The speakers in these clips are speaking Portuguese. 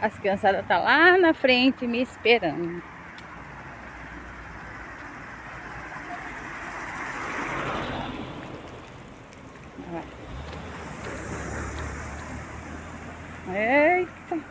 As criançadas tá lá na frente me esperando. Eita.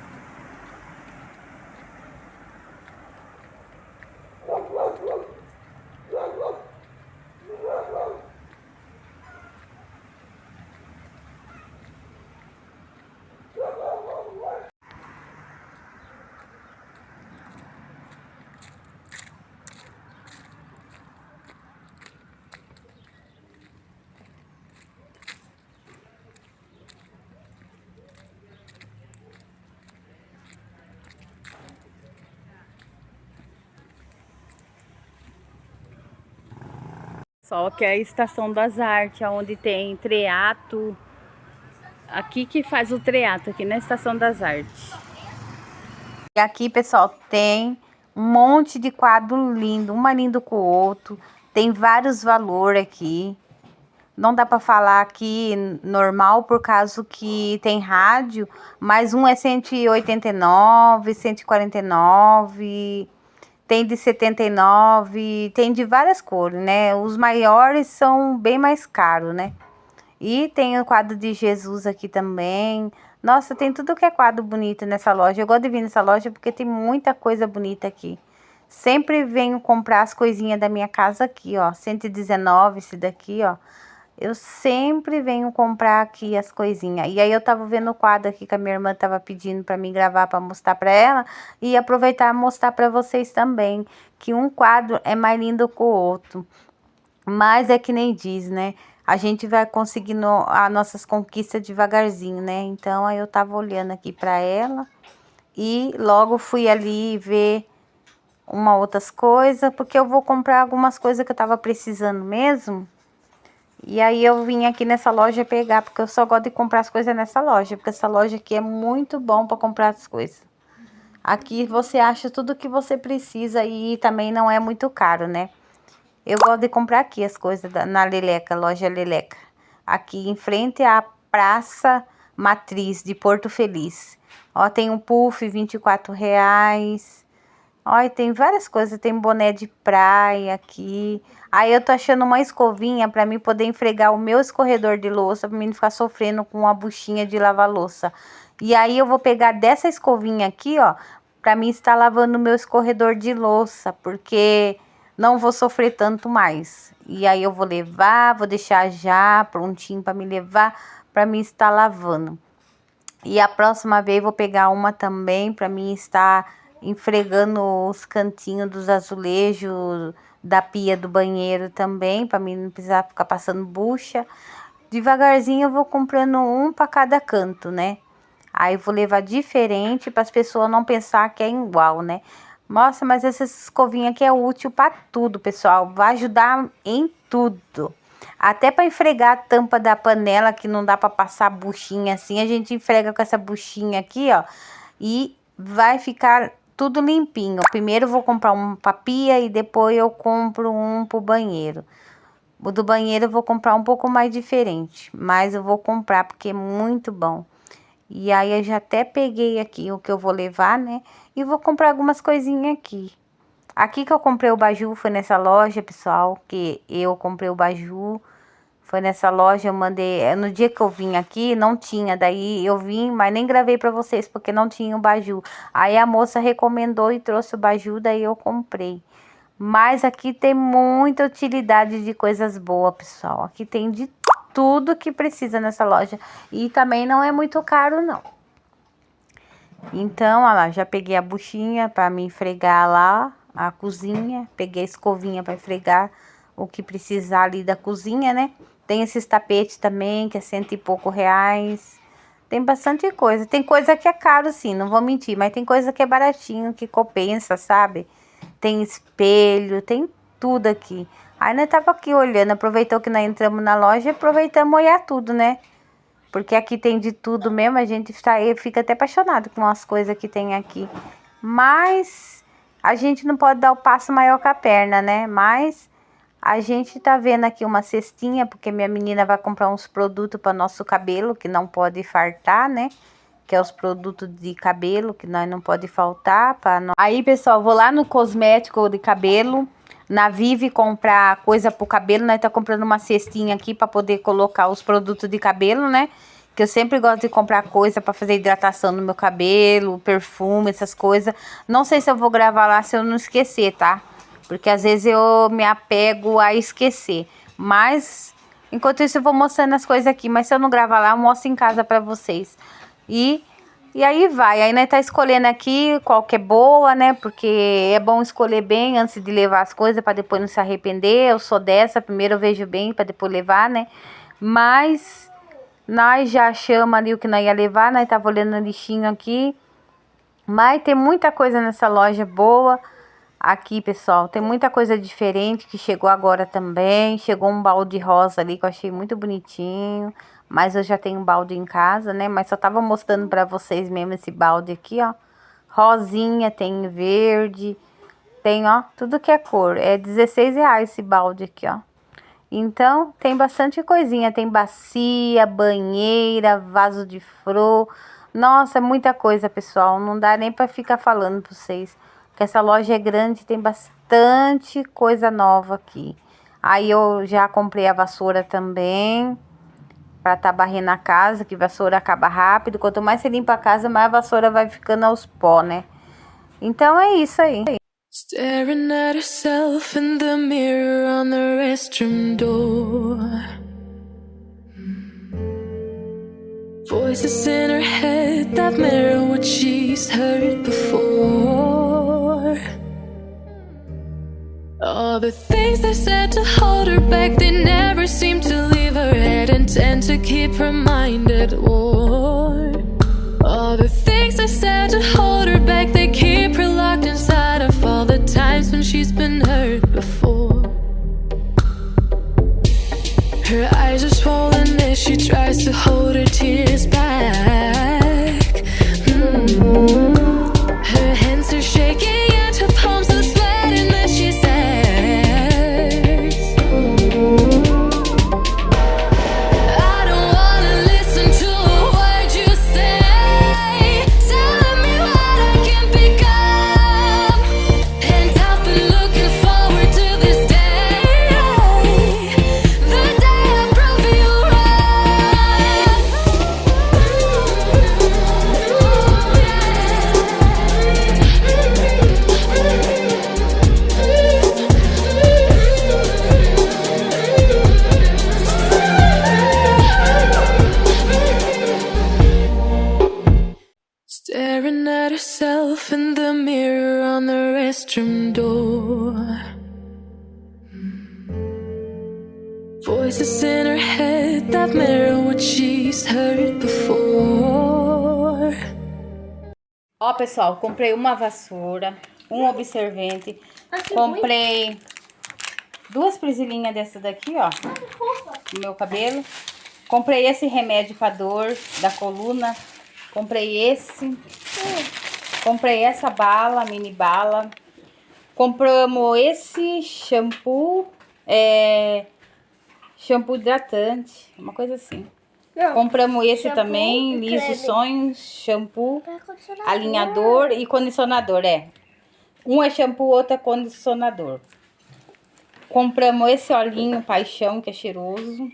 Só que é a Estação das Artes, onde tem teatro. Aqui que faz o teatro, aqui na Estação das Artes. E aqui, pessoal, tem um monte de quadro lindo, um mais lindo com o outro. Tem vários valores aqui. Não dá para falar aqui normal por causa que tem rádio, mas um é 189, 149, tem de 79, tem de várias cores, né? Os maiores são bem mais caros, né? E tem o quadro de Jesus aqui também. Nossa, tem tudo que é quadro bonito nessa loja. Eu gosto de vir nessa loja porque tem muita coisa bonita aqui. Sempre venho comprar as coisinhas da minha casa aqui, ó. 119 esse daqui, ó. Eu sempre venho comprar aqui as coisinhas. E aí eu tava vendo o quadro aqui que a minha irmã tava pedindo para mim gravar para mostrar para ela e aproveitar e mostrar para vocês também, que um quadro é mais lindo que o outro. Mas é que nem diz, né? A gente vai conseguindo as nossas conquistas devagarzinho, né? Então aí eu tava olhando aqui para ela e logo fui ali ver uma outras coisas, porque eu vou comprar algumas coisas que eu tava precisando mesmo. E aí eu vim aqui nessa loja pegar, porque eu só gosto de comprar as coisas nessa loja, porque essa loja aqui é muito bom para comprar as coisas. Aqui você acha tudo que você precisa e também não é muito caro, né? Eu gosto de comprar aqui as coisas na Leleca, loja Leleca. Aqui em frente à Praça Matriz de Porto Feliz. Ó, tem um puff, R$ 24. Olha, tem várias coisas, tem boné de praia aqui. Aí eu tô achando uma escovinha para mim poder esfregar o meu escorredor de louça, para mim não ficar sofrendo com uma buchinha de lavar louça. E aí eu vou pegar dessa escovinha aqui, ó, para mim estar lavando o meu escorredor de louça, porque não vou sofrer tanto mais. E aí eu vou levar, vou deixar já prontinho para me levar, para mim estar lavando. E a próxima vez vou pegar uma também para mim estar esfregando os cantinhos dos azulejos da pia do banheiro também, para mim não precisar ficar passando bucha. Devagarzinho eu vou comprando um para cada canto, né? Aí vou levar diferente para as pessoas não pensar que é igual, né? Nossa, mas essa escovinha aqui é útil para tudo, pessoal. Vai ajudar em tudo. Até para esfregar a tampa da panela, que não dá para passar buchinha assim, a gente esfrega com essa buchinha aqui, ó. E vai ficar tudo limpinho. Primeiro eu vou comprar um pra pia e depois eu compro um pro banheiro. O do banheiro eu vou comprar um pouco mais diferente, mas eu vou comprar porque é muito bom. E aí eu já até peguei aqui o que eu vou levar, né? E vou comprar algumas coisinhas aqui. Aqui que eu comprei o baju, foi nessa loja, pessoal, que eu comprei o baju. Foi nessa loja, eu mandei, no dia que eu vim aqui, não tinha, daí eu vim, mas nem gravei pra vocês, porque não tinha o baju. Aí a moça recomendou e trouxe o baju, daí eu comprei. Mas aqui tem muita utilidade de coisas boas, pessoal. Aqui tem de tudo que precisa nessa loja. E também não é muito caro, não. Então, olha lá, já peguei a buchinha para me esfregar lá, a cozinha. Peguei a escovinha para esfregar o que precisar ali da cozinha, né? Tem esses tapetes também, que é R$ 100 e pouco reais. Tem bastante coisa. Tem coisa que é caro, sim, não vou mentir. Mas tem coisa que é baratinho, que compensa, sabe? Tem espelho, tem tudo aqui. Aí nós tava aqui olhando, aproveitou que nós entramos na loja e aproveitamos olhar tudo, né? Porque aqui tem de tudo mesmo, a gente fica até apaixonado com as coisas que tem aqui. Mas a gente não pode dar o passo maior que a perna, né? Mas a gente tá vendo aqui uma cestinha, porque minha menina vai comprar uns produtos para nosso cabelo, que não pode fartar, né? que é os produtos de cabelo, que nós não pode faltar. Aí, pessoal, vou lá no cosmético de cabelo, na Vive, comprar coisa pro cabelo. Nós tá comprando uma cestinha aqui para poder colocar os produtos de cabelo, né? Que eu sempre gosto de comprar coisa para fazer hidratação no meu cabelo, perfume, essas coisas. Não sei se eu vou gravar lá se eu não esquecer, tá? Porque às vezes eu me apego a esquecer. Mas, enquanto isso, eu vou mostrando as coisas aqui. Mas se eu não gravar lá, eu mostro em casa pra vocês. E aí vai. Aí nós tá escolhendo aqui qual que é boa, né? Porque é bom escolher bem antes de levar as coisas pra depois não se arrepender. Eu sou dessa. Primeiro eu vejo bem pra depois levar, né? Mas nós já achamos ali o que nós ia levar. Nós tava olhando o lixinho aqui. Mas tem muita coisa nessa loja boa. Aqui, pessoal, tem muita coisa diferente que chegou agora também. Chegou um balde rosa ali que eu achei muito bonitinho. Mas eu já tenho um balde em casa, né? Mas só tava mostrando pra vocês mesmo esse balde aqui, ó. Rosinha, tem verde. Tem, ó, tudo que é cor. É R$16 esse balde aqui, ó. Então, tem bastante coisinha. Tem bacia, banheira, vaso de flor. Nossa, é muita coisa, pessoal. Não dá nem pra ficar falando pra vocês. Porque essa loja é grande, tem bastante coisa nova aqui. Aí eu já comprei a vassoura também, pra tá varrendo a casa, que vassoura acaba rápido. Quanto mais você limpa a casa, mais a vassoura vai ficando aos pó, né? Então é isso aí. Staring at herself in the mirror on the restroom door. Voices in her head that mirror what she's heard before. All the things they said to hold her back, they never seem to leave her head and tend to keep her mind at war. All the things they said to hold her back, they keep her locked inside of all the times when she's been hurt before. Her eyes are swollen as she tries to hold her tears back. Her hands are shaking and her palms are sweating as she says, I don't wanna listen to a word you say, telling me what I can become. And I've been looking forward to this day, the day I prove you Staring at herself in the mirror on the restroom door. Voices in her head that mirror what she's heard before. Ó, pessoal, comprei uma vassoura, um observante, comprei duas presilhinhas dessa daqui, ó, no meu cabelo. Comprei esse remédio pra dor da coluna, comprei esse, comprei essa bala, mini bala, compramos esse shampoo, shampoo hidratante, uma coisa assim. Não, Compramos esse shampoo também, e liso creme. sonhos, shampoo, Condicionador. alinhador e condicionador, Um é shampoo, outro é condicionador. Compramos esse olhinho paixão, que é cheiroso.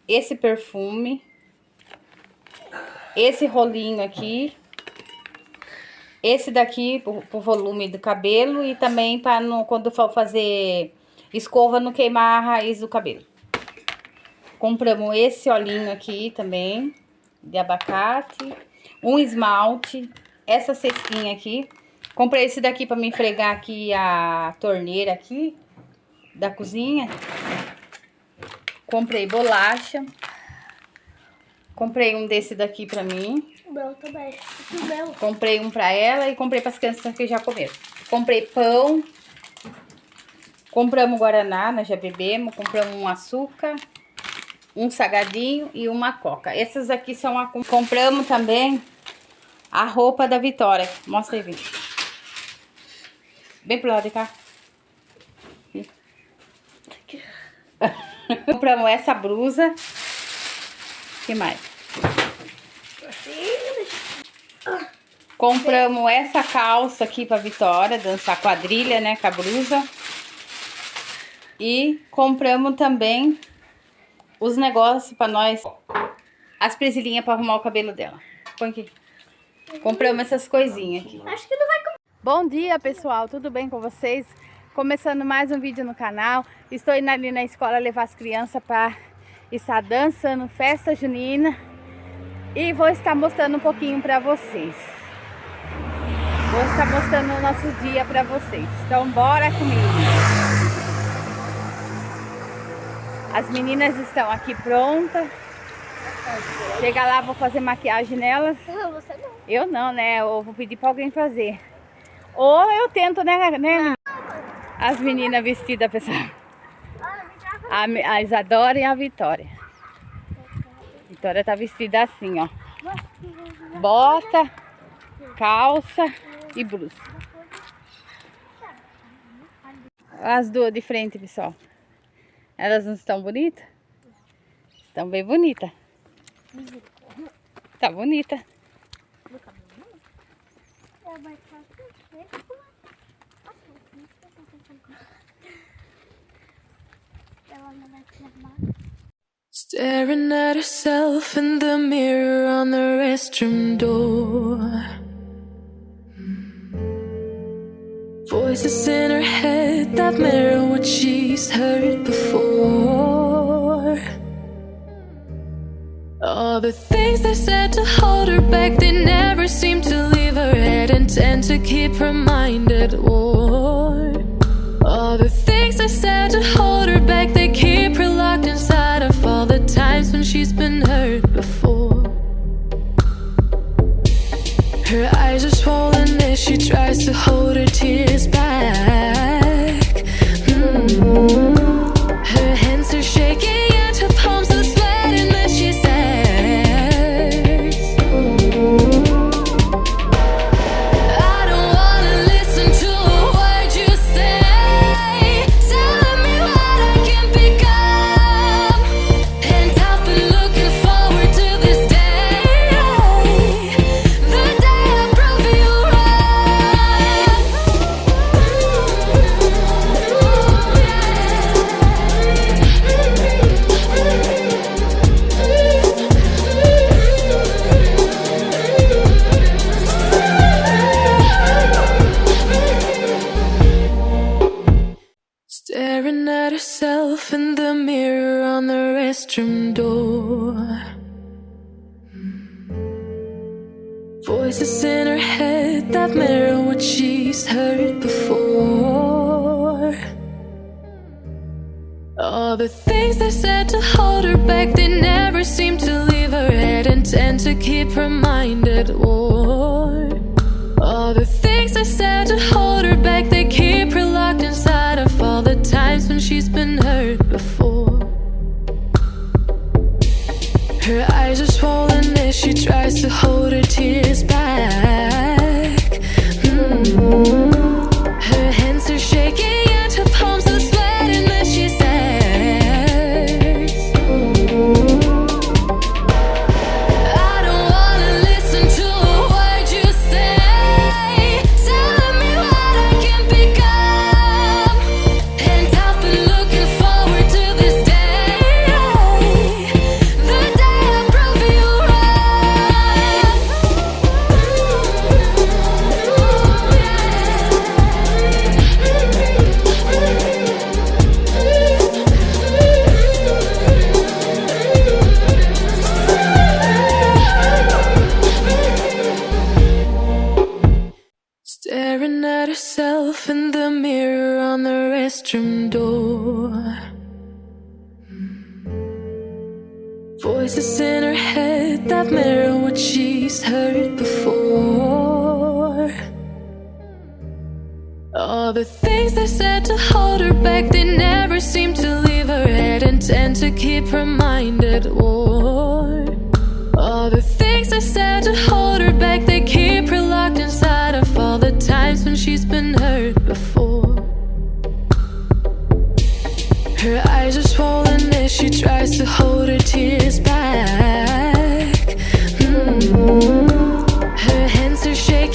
Esse perfume. Esse rolinho aqui. Esse daqui pro volume do cabelo e também para quando for fazer escova não queimar a raiz do cabelo. Compramos esse olhinho aqui também, de abacate, um esmalte, essa cestinha aqui. Comprei esse daqui para me esfregar aqui a torneira aqui da cozinha. Comprei bolacha. Comprei um desse daqui para mim. O meu também. O meu. Comprei um para ela e comprei para as crianças que já comeram. Comprei pão. Compramos guaraná, nós já bebemos. Compramos um açúcar, um salgadinho e uma coca. Essas aqui são a... Compramos também a roupa da Vitória. Mostra aí, Vitor. Bem pro lado de cá. Compramos essa blusa. Que mais? Assim. Compramos essa calça aqui pra Vitória dançar quadrilha, né, com a blusa. E compramos também os negócios pra nós, as presilhinhas pra arrumar o cabelo dela. Põe aqui. Compramos essas coisinhas aqui. Acho que não vai comer. Bom dia, pessoal, tudo bem com vocês? Começando mais um vídeo no canal. Estou indo ali na escola levar as crianças para estar dançando festa junina. E vou estar mostrando um pouquinho para vocês. Vou estar mostrando o nosso dia para vocês. Então bora comigo. As meninas estão aqui prontas. Chega lá, vou fazer maquiagem nelas. Não, você não. Eu não, né? Eu vou pedir para alguém fazer. Ou eu tento, né? As meninas vestidas, pessoal. A Isadora e a Vitória. A Vitória tá vestida assim, ó. Bota, calça e blusa. As duas de frente, pessoal. Elas não estão bonitas? Estão bem bonitas. Tá bonita. Staring at herself in the mirror on the restroom door. Voices in her head that mirror what she's heard before. All the things they said to hold her back, they never seem to leave her head and tend to keep her mind at war. All the things they said to hold her back, they keep her locked inside of all the times when she's been hurt before. Her eyes are swollen as she tries to hold her tears back. Her hands are shaking and her palms are sweating as she says, I don't wanna listen to a word you say, telling me what I can become. And I've been looking forward to this day, the day I prove you Staring at herself in the mirror on the restroom door. Voices in her head that mirror what she's heard before. All the things they said to hold her back, they never seem to leave her head and tend to keep her mind at war. All the things they said to hold her back, they keep her locked inside of all the times when she's been hurt before. Her eyes are swollen as she tries to hold her tears back. Her hands are shaking and her palms are sweating as she says, I don't wanna listen to a word you say, telling me what I can become. And I've been looking forward to this day, the day I prove you Staring at herself in the mirror on the restroom door. Voices in her head that mirror what she's heard before. All the things they said to hold her back, they never seem to leave her head and tend to keep her mind at war. All the things they said to hold her back, they keep her locked inside of all the times when she's been hurt before. Her eyes are swollen as she tries to hold her tears back. Her hands are shaking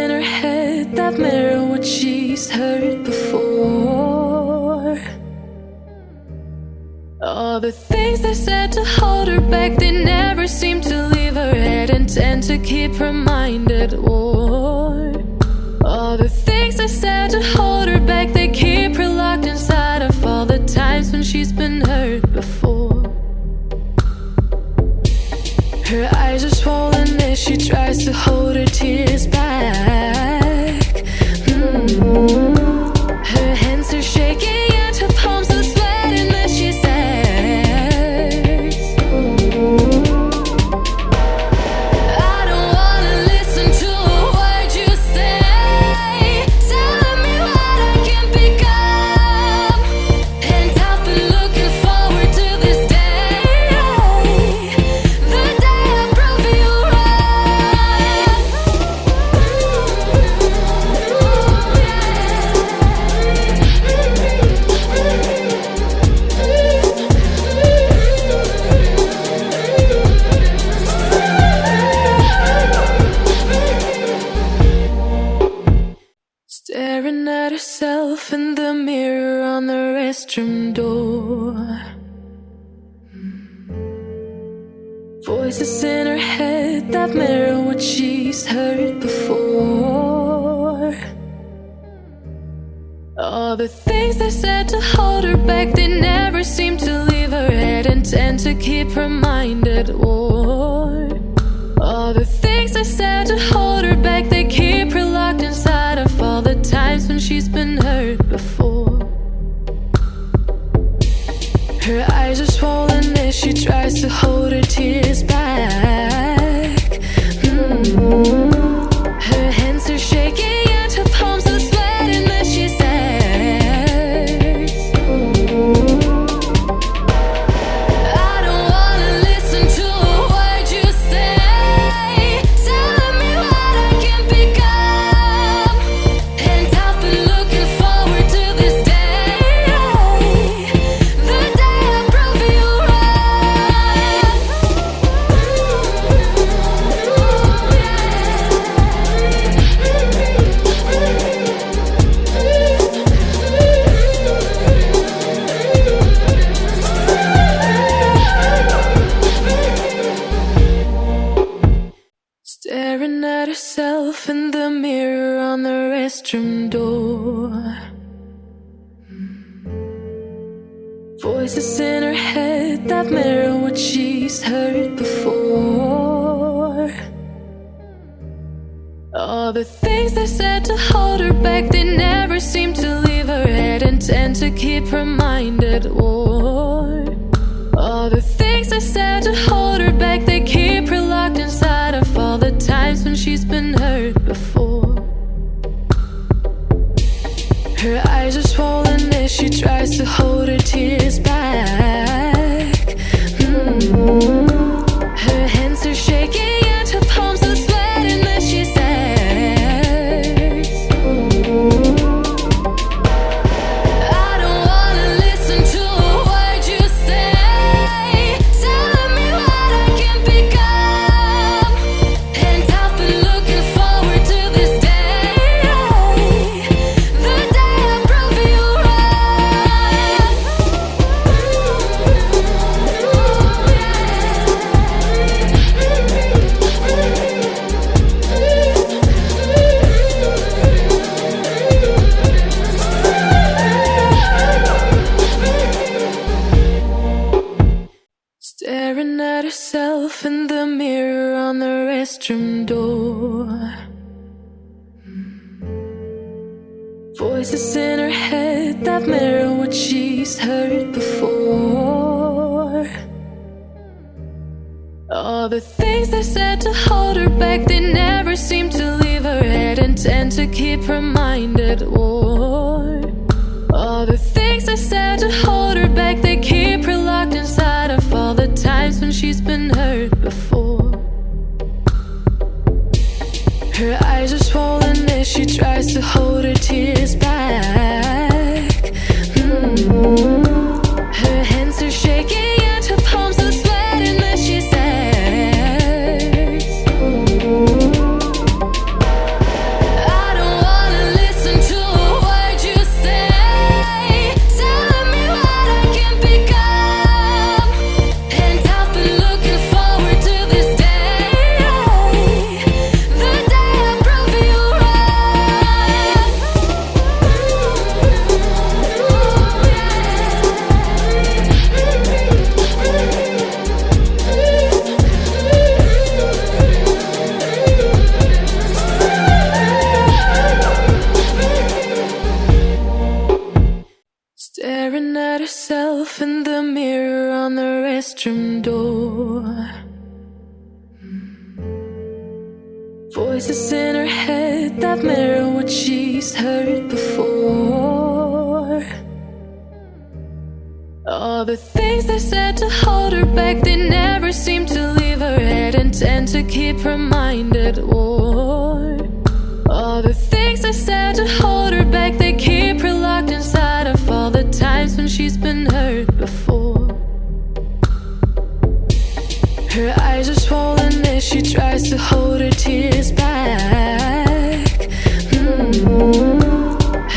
in her head that mirror what she's heard before. All the things they said to hold her back, they never seem to leave her head and tend to keep her mind at war. All the things they said to hold her back, they keep her locked inside of all the times when she's been hurt before. Her eyes are swollen as she tries to hold her tears back. Her hands are shaking and her palms are sweating as she says, I don't wanna listen to a word you say, telling me what I can become. And I've been looking forward to this day, the day I prove you staring at herself in the mirror on the restroom door. Voices in her head that mirror what she's heard before. All the things they said to hold her back, they never seem to leave her head and tend to keep her mind at war. All the things they said to hold her back, they keep her locked inside of all the times when she's been hurt before. Her eyes are swollen as she tries to hold her tears back. Her hands are shaking and her palms are sweating as she says, I don't wanna listen to a word you say, telling me what I can become. And I've been looking forward to this day, the day I prove you staring at herself in the mirror on the restroom door. Voices in her head that mirror what she's heard before. All the things they said to hold her back, they never seem to leave her head and tend to keep her mind at war. All the things they said to hold her back, they keep her locked inside of all the times when she's been hurt before. Her eyes are swollen as she tries to hold her tears back. Her hands are shaking and her palms are sweating as she says, I don't wanna listen to a word you say, telling me what I can become. And I've been looking forward to this day, the day I prove you staring at herself in the mirror on the restroom door. Voices in her head that mirror what she's heard before. All the things they said to hold her back, they never seem to leave her head and tend to keep her mind at war. All the things they said to hold her back, they keep her locked inside of all the times when she's been hurt before. Her eyes are swollen as she tries to hold her tears back. Her hands are shaking and her palms are sweating as she says, Voices in her head that mirror what she's heard before. All the things they said to hold her back, they never seem to leave her head and tend to keep her mind at war. All the things they said to hold her back, they keep her locked inside of all the times when she's been hurt before. Her eyes are swollen as she tries to hold her tears back.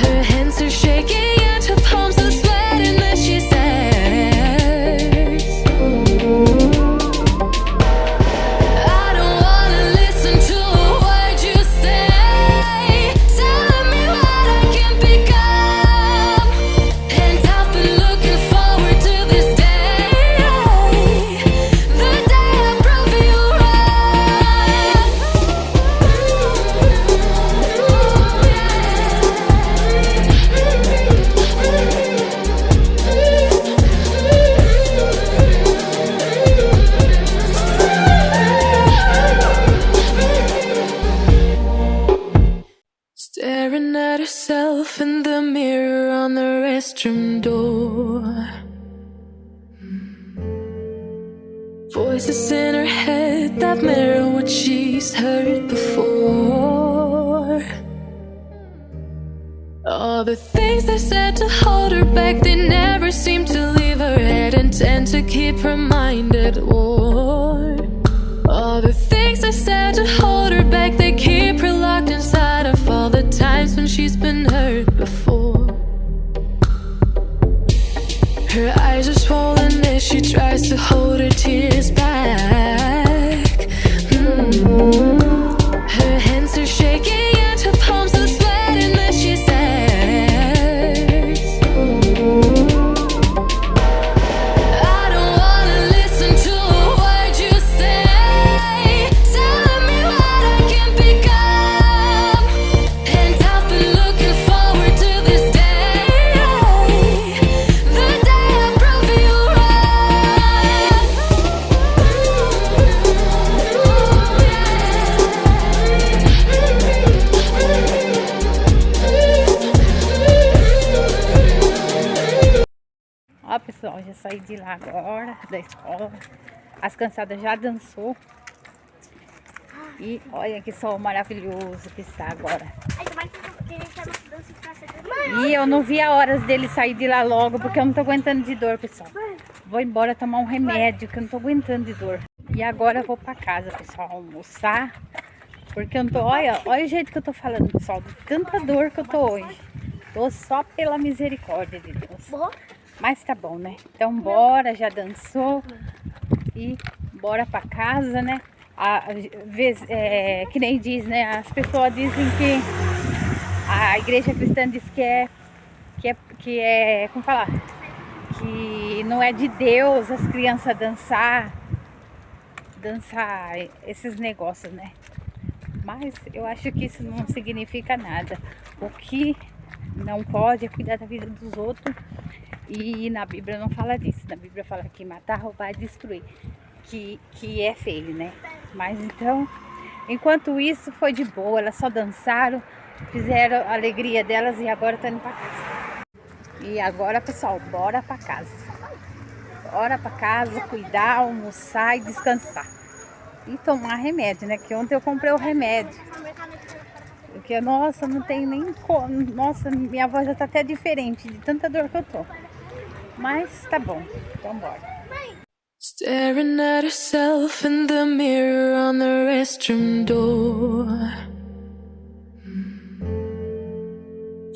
Her hands are shaking and her palms are sweating as she says, I don't wanna listen to a word you say, telling me what I can become. And I've been looking forward to this day, the day I prove you staring at herself in the mirror on the restroom door. Voices in her head that mirror what she's heard before. All the things they said to hold her back, they never seem to leave her head and tend to keep her mind at war. All the things they said to hold her back, they keep her locked inside of all the times when she's been hurt before. Her eyes are swollen as she tries to hold her tears back. Her hands are shaking and her palms are sweating as she says, I don't wanna listen to a word you say, telling me what I can become. And I've been looking forward to this day, the day I prove you Ó, pessoal, já saí de lá agora, da escola. As cansadas já dançou. E olha que sol maravilhoso que está agora. E eu não vi a horas dele sair de lá logo, porque eu não tô aguentando de dor, pessoal. Vou embora tomar um remédio, que eu não tô aguentando de dor. E agora eu vou pra casa, pessoal, almoçar. Porque eu não tô... Olha o jeito que eu tô falando, pessoal. De tanta dor que eu tô hoje. Tô só pela misericórdia de Deus. Mas tá bom, né? Então bora, já dançou. E bora pra casa, né? Que nem diz, né? As pessoas dizem que a igreja cristã diz que é, como falar? Que não é de Deus as crianças dançar esses negócios, né? Mas eu acho que isso não significa nada. O que não pode é cuidar da vida dos outros. E na Bíblia não fala disso. Na Bíblia fala que matar, roubar e destruir. Que é feio, né? Mas então, enquanto isso, foi de boa. Elas só dançaram, fizeram a alegria delas e agora estão indo pra casa. E agora, pessoal, bora pra casa. Bora pra casa, cuidar, almoçar e descansar. E tomar remédio, né? Que ontem eu comprei o remédio. Porque, nossa, não tem nem como. Nossa, minha voz já tá até diferente de tanta dor que eu tô. Mas tá bom, então bora. staring at herself in the mirror on the restroom door.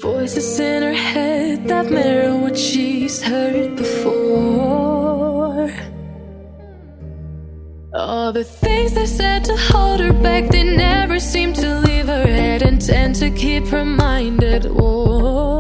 Voices in her head that mirror what she's heard before. All the things they said to hold her back, they never seem to leave her head and tend to keep her mind at war.